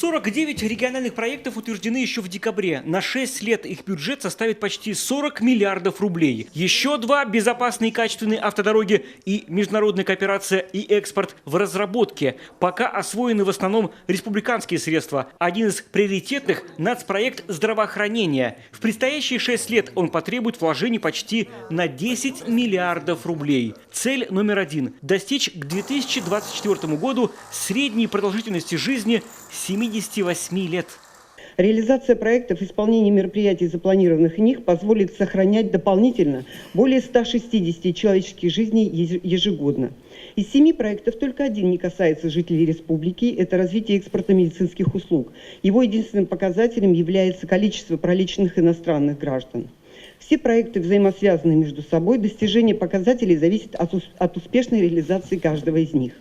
49 региональных проектов утверждены еще в декабре. На 6 лет их бюджет составит почти 40 миллиардов рублей. Еще два – безопасные и качественные автодороги и международная кооперация и экспорт в разработке. Пока освоены в основном республиканские средства. Один из приоритетных – нацпроект здравоохранения. В предстоящие 6 лет он потребует вложений почти на 10 миллиардов рублей. Цель номер один – достичь к 2024 году средней продолжительности жизни 78 лет. Реализация проектов и исполнение мероприятий, запланированных в них, позволит сохранять дополнительно более 160 человеческих жизней ежегодно. Из 7 проектов только один не касается жителей республики – это развитие экспорта медицинских услуг. Его единственным показателем является количество пролеченных иностранных граждан. Все проекты взаимосвязаны между собой, достижение показателей зависит от успешной реализации каждого из них.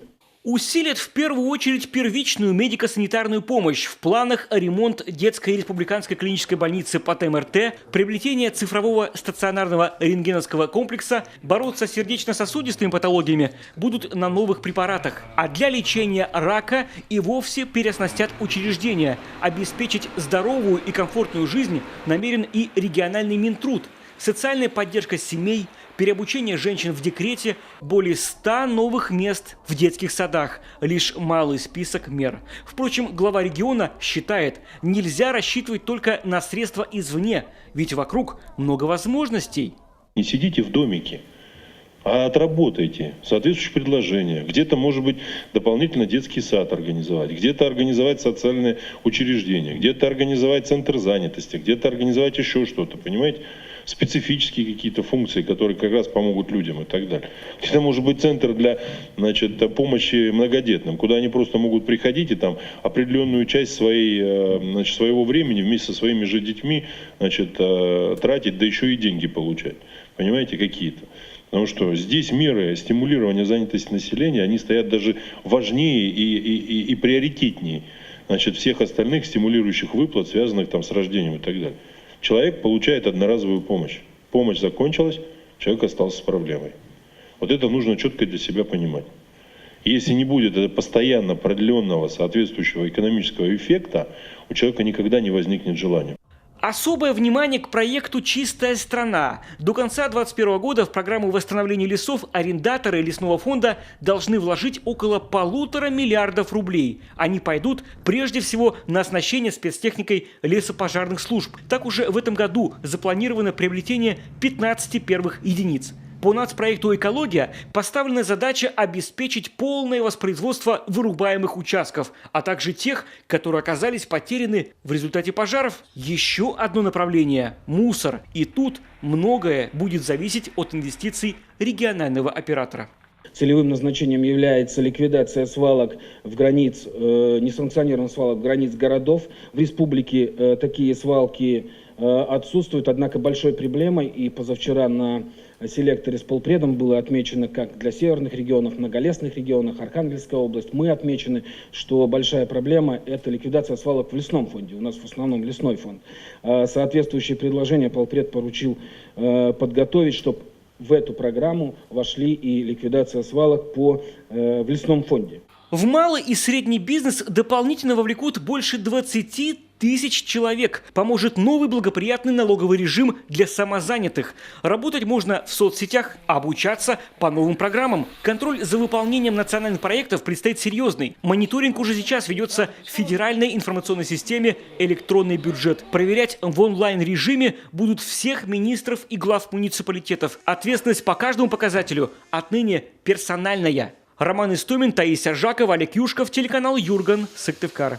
Усилят в первую очередь первичную медико-санитарную помощь. В планах ремонт детской республиканской клинической больницы под МРТ, приобретение цифрового стационарного рентгеновского комплекса, бороться с сердечно-сосудистыми патологиями будут на новых препаратах. А для лечения рака и вовсе переоснастят учреждения. Обеспечить здоровую и комфортную жизнь намерен и региональный Минтруд. Социальная поддержка семей, переобучение женщин в декрете, более 100 новых мест в детских садах. Лишь малый список мер. Впрочем, глава региона считает, нельзя рассчитывать только на средства извне, ведь вокруг много возможностей. Не сидите в домике, а отработайте соответствующие предложения. Где-то, может быть, дополнительно детский сад организовать, где-то организовать социальное учреждение, где-то организовать центр занятости, где-то организовать еще что-то, понимаете? Специфические какие-то функции, которые как раз помогут людям и так далее. Это может быть центр для, помощи многодетным, куда они просто могут приходить и там определенную часть своего времени вместе со своими же детьми тратить, да еще и деньги получать. Понимаете, какие-то. Потому что здесь меры стимулирования занятости населения, они стоят даже важнее и приоритетнее всех остальных стимулирующих выплат, связанных с рождением и так далее. Человек получает одноразовую помощь. Помощь закончилась, человек остался с проблемой. Вот это нужно четко для себя понимать. Если не будет постоянно продленного соответствующего экономического эффекта, у человека никогда не возникнет желания. Особое внимание к проекту «Чистая страна». До конца 2021 года в программу восстановления лесов арендаторы лесного фонда должны вложить около 1,5 миллиарда рублей. Они пойдут прежде всего на оснащение спецтехникой лесопожарных служб. Так уже в этом году запланировано приобретение 15 первых единиц. По нацпроекту «Экология» поставлена задача обеспечить полное воспроизводство вырубаемых участков, а также тех, которые оказались потеряны в результате пожаров. Еще одно направление – мусор. И тут многое будет зависеть от инвестиций регионального оператора. Целевым назначением является ликвидация свалок несанкционированных свалок в границ городов. В республике такие свалки отсутствуют, однако большой проблемой, и позавчера на селекторе с полпредом было отмечено, как для северных регионов, многолесных регионах, Архангельская область, мы отмечены, что большая проблема – это ликвидация свалок в лесном фонде. У нас в основном лесной фонд. Соответствующие предложения полпред поручил подготовить, чтобы в эту программу вошли и ликвидация свалок в лесном фонде. В малый и средний бизнес дополнительно вовлекут больше 20 тысяч человек. Поможет новый благоприятный налоговый режим для самозанятых. Работать можно в соцсетях, обучаться по новым программам. Контроль за выполнением национальных проектов предстоит серьезный. Мониторинг уже сейчас ведется в федеральной информационной системе «Электронный бюджет». Проверять в онлайн-режиме будут всех министров и глав муниципалитетов. Ответственность по каждому показателю отныне персональная. Роман Истомин, Таисия Жакова, Олег Юшков, телеканал Юрган, Сыктывкар.